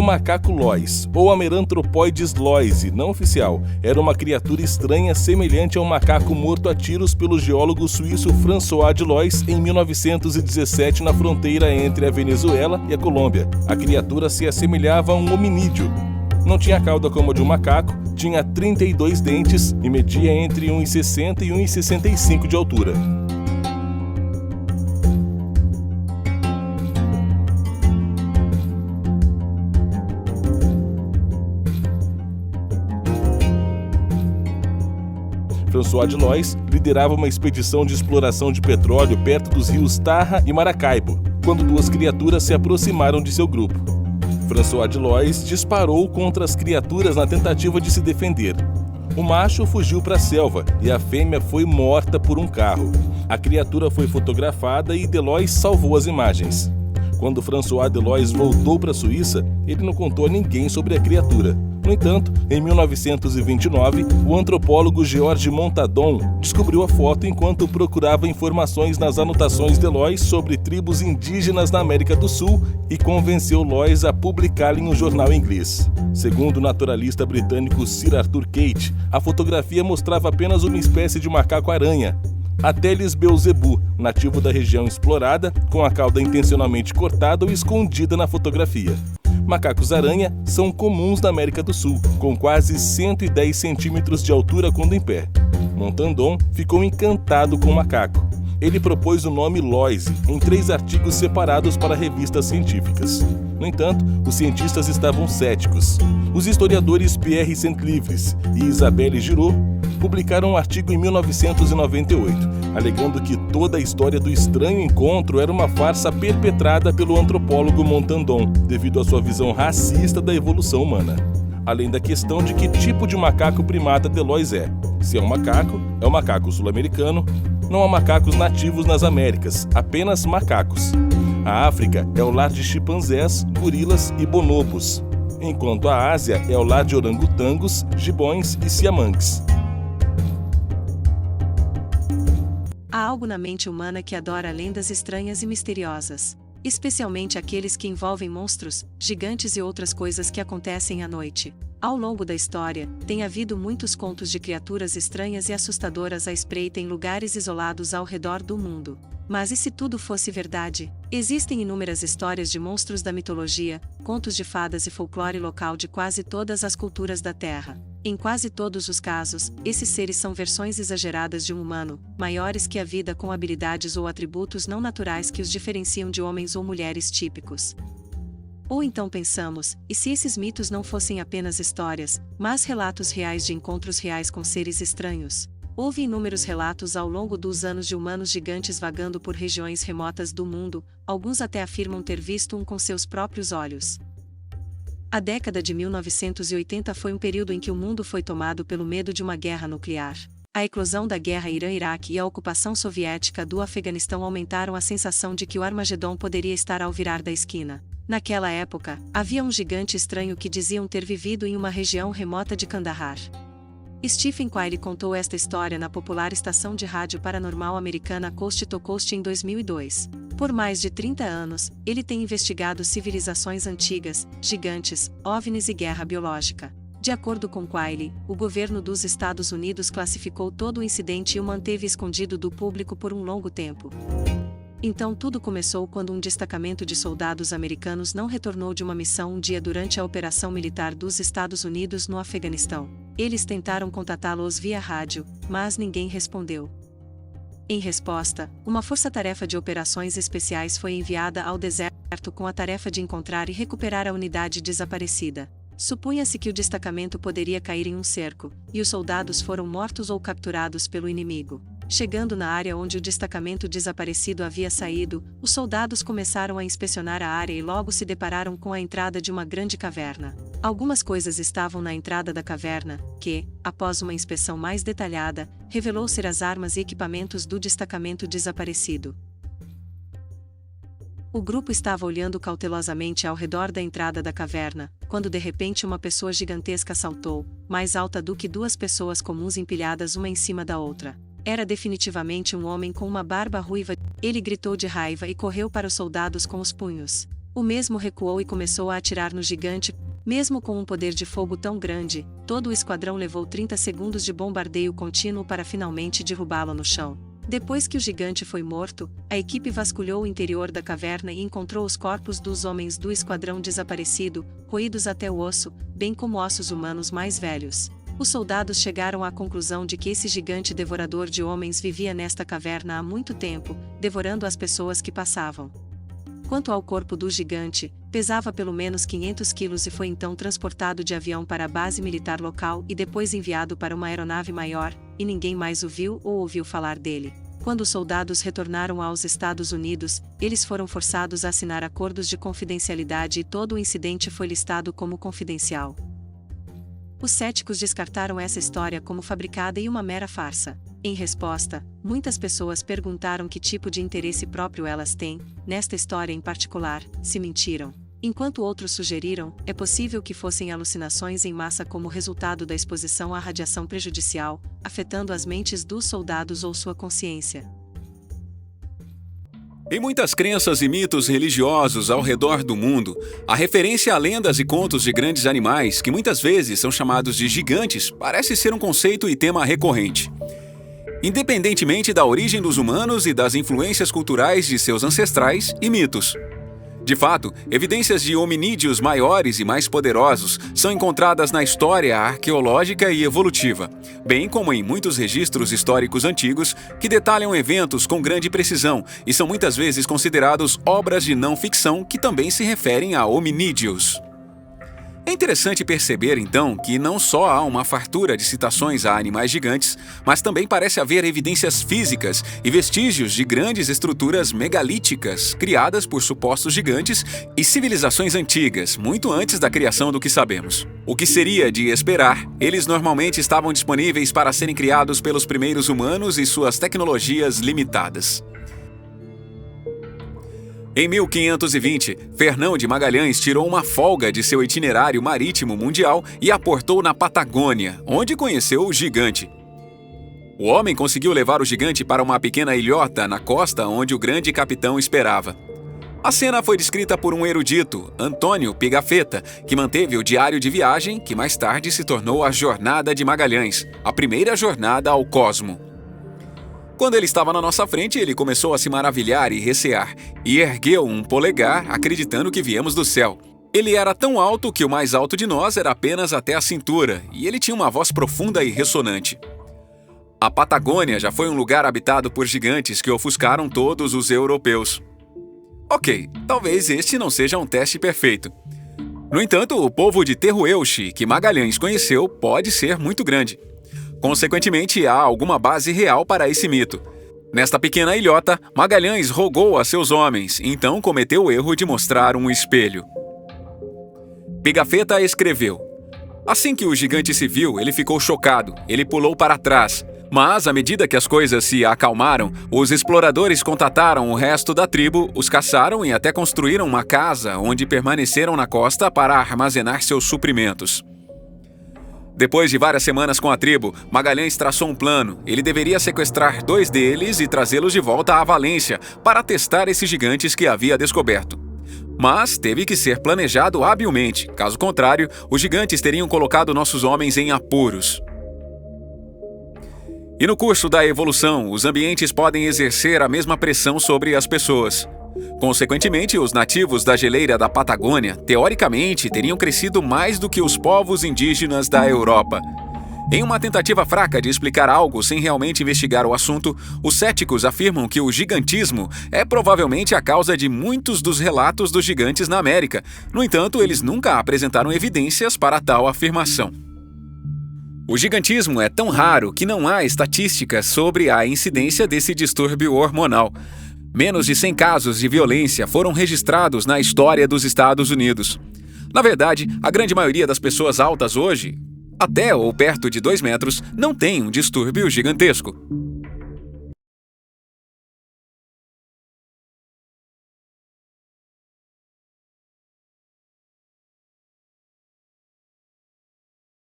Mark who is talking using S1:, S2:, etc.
S1: macaco lois, ou Ameranthropoides loisi, não oficial, era uma criatura estranha semelhante a um macaco morto a tiros pelo geólogo suíço François de Lois em 1917 na fronteira entre a Venezuela e a Colômbia. A criatura se assemelhava a um hominídeo. Não tinha cauda como a de um macaco, tinha 32 dentes e media entre 1,60 e 1,65 de altura. François de Lois liderava uma expedição de exploração de petróleo perto dos rios Tarra e Maracaibo, quando duas criaturas se aproximaram de seu grupo. François de Lois disparou contra as criaturas na tentativa de se defender. O macho fugiu para a selva e a fêmea foi morta por um carro. A criatura foi fotografada e de Lois salvou as imagens. Quando François de Lois voltou para a Suíça, ele não contou a ninguém sobre a criatura. No entanto, em 1929, o antropólogo Georges Montandon descobriu a foto enquanto procurava informações nas anotações de Lois sobre tribos indígenas na América do Sul e convenceu Lois a publicá-la em um jornal inglês. Segundo o naturalista britânico Sir Arthur Kate, a fotografia mostrava apenas uma espécie de macaco-aranha, Ateles beelzebu, nativo da região explorada, com a cauda intencionalmente cortada ou escondida na fotografia. Macacos-aranha são comuns na América do Sul, com quase 110 centímetros de altura quando em pé. Montandon ficou encantado com o macaco. Ele propôs o nome Loise em 3 artigos separados para revistas científicas. No entanto, os cientistas estavam céticos. Os historiadores Pierre Saint-Livres e Isabelle Giraud publicaram um artigo em 1998, alegando que toda a história do estranho encontro era uma farsa perpetrada pelo antropólogo Montandon, devido à sua visão racista da evolução humana. Além da questão de que tipo de macaco primata de Lois é. Se é um macaco sul-americano. Não há macacos nativos nas Américas, apenas macacos. A África é o lar de chimpanzés, gorilas e bonobos, enquanto a Ásia é o lar de orangotangos, gibões e siamangues.
S2: Há algo na mente humana que adora lendas estranhas e misteriosas, especialmente aqueles que envolvem monstros, gigantes e outras coisas que acontecem à noite. Ao longo da história, tem havido muitos contos de criaturas estranhas e assustadoras à espreita em lugares isolados ao redor do mundo. Mas e se tudo fosse verdade? Existem inúmeras histórias de monstros da mitologia, contos de fadas e folclore local de quase todas as culturas da Terra. Em quase todos os casos, esses seres são versões exageradas de um humano, maiores que a vida com habilidades ou atributos não naturais que os diferenciam de homens ou mulheres típicos. Ou então pensamos, e se esses mitos não fossem apenas histórias, mas relatos reais de encontros reais com seres estranhos? Houve inúmeros relatos ao longo dos anos de humanos gigantes vagando por regiões remotas do mundo, alguns até afirmam ter visto um com seus próprios olhos. A década de 1980 foi um período em que o mundo foi tomado pelo medo de uma guerra nuclear. A eclosão da guerra Irã-Iraque e a ocupação soviética do Afeganistão aumentaram a sensação de que o Armagedon poderia estar ao virar da esquina. Naquela época, havia um gigante estranho que diziam ter vivido em uma região remota de Kandahar. Stephen Quayle contou esta história na popular estação de rádio paranormal americana Coast to Coast em 2002. Por mais de 30 anos, ele tem investigado civilizações antigas, gigantes, OVNIs e guerra biológica. De acordo com Quayle, o governo dos Estados Unidos classificou todo o incidente e o manteve escondido do público por um longo tempo. Então tudo começou quando um destacamento de soldados americanos não retornou de uma missão um dia durante a operação militar dos Estados Unidos no Afeganistão. Eles tentaram contatá-los via rádio, mas ninguém respondeu. Em resposta, uma força-tarefa de operações especiais foi enviada ao deserto com a tarefa de encontrar e recuperar a unidade desaparecida. Supunha-se que o destacamento poderia cair em um cerco, e os soldados foram mortos ou capturados pelo inimigo. Chegando na área onde o destacamento desaparecido havia saído, os soldados começaram a inspecionar a área e logo se depararam com a entrada de uma grande caverna. Algumas coisas estavam na entrada da caverna, que, após uma inspeção mais detalhada, revelou ser as armas e equipamentos do destacamento desaparecido. O grupo estava olhando cautelosamente ao redor da entrada da caverna, quando de repente uma pessoa gigantesca saltou, mais alta do que 2 pessoas comuns empilhadas uma em cima da outra. Era definitivamente um homem com uma barba ruiva. Ele gritou de raiva e correu para os soldados com os punhos. O mesmo recuou e começou a atirar no gigante. Mesmo com um poder de fogo tão grande, todo o esquadrão levou 30 segundos de bombardeio contínuo para finalmente derrubá-lo no chão. Depois que o gigante foi morto, a equipe vasculhou o interior da caverna e encontrou os corpos dos homens do esquadrão desaparecido, roídos até o osso, bem como ossos humanos mais velhos. Os soldados chegaram à conclusão de que esse gigante devorador de homens vivia nesta caverna há muito tempo, devorando as pessoas que passavam. Quanto ao corpo do gigante, pesava pelo menos 500 quilos e foi então transportado de avião para a base militar local e depois enviado para uma aeronave maior, e ninguém mais o viu ou ouviu falar dele. Quando os soldados retornaram aos Estados Unidos, eles foram forçados a assinar acordos de confidencialidade e todo o incidente foi listado como confidencial. Os céticos descartaram essa história como fabricada e uma mera farsa. Em resposta, muitas pessoas perguntaram que tipo de interesse próprio elas têm, nesta história em particular, se mentiram. Enquanto outros sugeriram, é possível que fossem alucinações em massa como resultado da exposição à radiação prejudicial, afetando as mentes dos soldados ou sua consciência.
S3: Em muitas crenças e mitos religiosos ao redor do mundo, a referência a lendas e contos de grandes animais, que muitas vezes são chamados de gigantes, parece ser um conceito e tema recorrente. Independentemente da origem dos humanos e das influências culturais de seus ancestrais e mitos. De fato, evidências de hominídeos maiores e mais poderosos são encontradas na história arqueológica e evolutiva, bem como em muitos registros históricos antigos que detalham eventos com grande precisão e são muitas vezes considerados obras de não-ficção que também se referem a hominídeos. É interessante perceber, então, que não só há uma fartura de citações a animais gigantes, mas também parece haver evidências físicas e vestígios de grandes estruturas megalíticas criadas por supostos gigantes e civilizações antigas, muito antes da criação do que sabemos. O que seria de esperar, eles normalmente estavam disponíveis para serem criados pelos primeiros humanos e suas tecnologias limitadas. Em 1520, Fernão de Magalhães tirou uma folga de seu itinerário marítimo mundial e aportou na Patagônia, onde conheceu o gigante. O homem conseguiu levar o gigante para uma pequena ilhota na costa onde o grande capitão esperava. A cena foi descrita por um erudito, Antônio Pigafetta, que manteve o diário de viagem que mais tarde se tornou a Jornada de Magalhães, a primeira jornada ao cosmo. Quando ele estava na nossa frente, ele começou a se maravilhar e recear, e ergueu um polegar, acreditando que viemos do céu. Ele era tão alto que o mais alto de nós era apenas até a cintura, e ele tinha uma voz profunda e ressonante. A Patagônia já foi um lugar habitado por gigantes que ofuscaram todos os europeus. Ok, talvez este não seja um teste perfeito. No entanto, o povo de Teruelche, que Magalhães conheceu, pode ser muito grande. Consequentemente, há alguma base real para esse mito. Nesta pequena ilhota, Magalhães rogou a seus homens, então cometeu o erro de mostrar um espelho. Pigafetta escreveu: assim que o gigante se viu, ele ficou chocado, ele pulou para trás. Mas, à medida que as coisas se acalmaram, os exploradores contataram o resto da tribo, os caçaram e até construíram uma casa onde permaneceram na costa para armazenar seus suprimentos. Depois de várias semanas com a tribo, Magalhães traçou um plano. Ele deveria sequestrar 2 deles e trazê-los de volta à Valência para testar esses gigantes que havia descoberto. Mas teve que ser planejado habilmente, caso contrário, os gigantes teriam colocado nossos homens em apuros. E no curso da evolução, os ambientes podem exercer a mesma pressão sobre as pessoas. Consequentemente, os nativos da geleira da Patagônia, teoricamente, teriam crescido mais do que os povos indígenas da Europa. Em uma tentativa fraca de explicar algo sem realmente investigar o assunto, os céticos afirmam que o gigantismo é provavelmente a causa de muitos dos relatos dos gigantes na América. No entanto, eles nunca apresentaram evidências para tal afirmação. O gigantismo é tão raro que não há estatísticas sobre a incidência desse distúrbio hormonal. Menos de 100 casos de violência foram registrados na história dos Estados Unidos. Na verdade, a grande maioria das pessoas altas hoje, até ou perto de 2 metros, não tem um distúrbio gigantesco.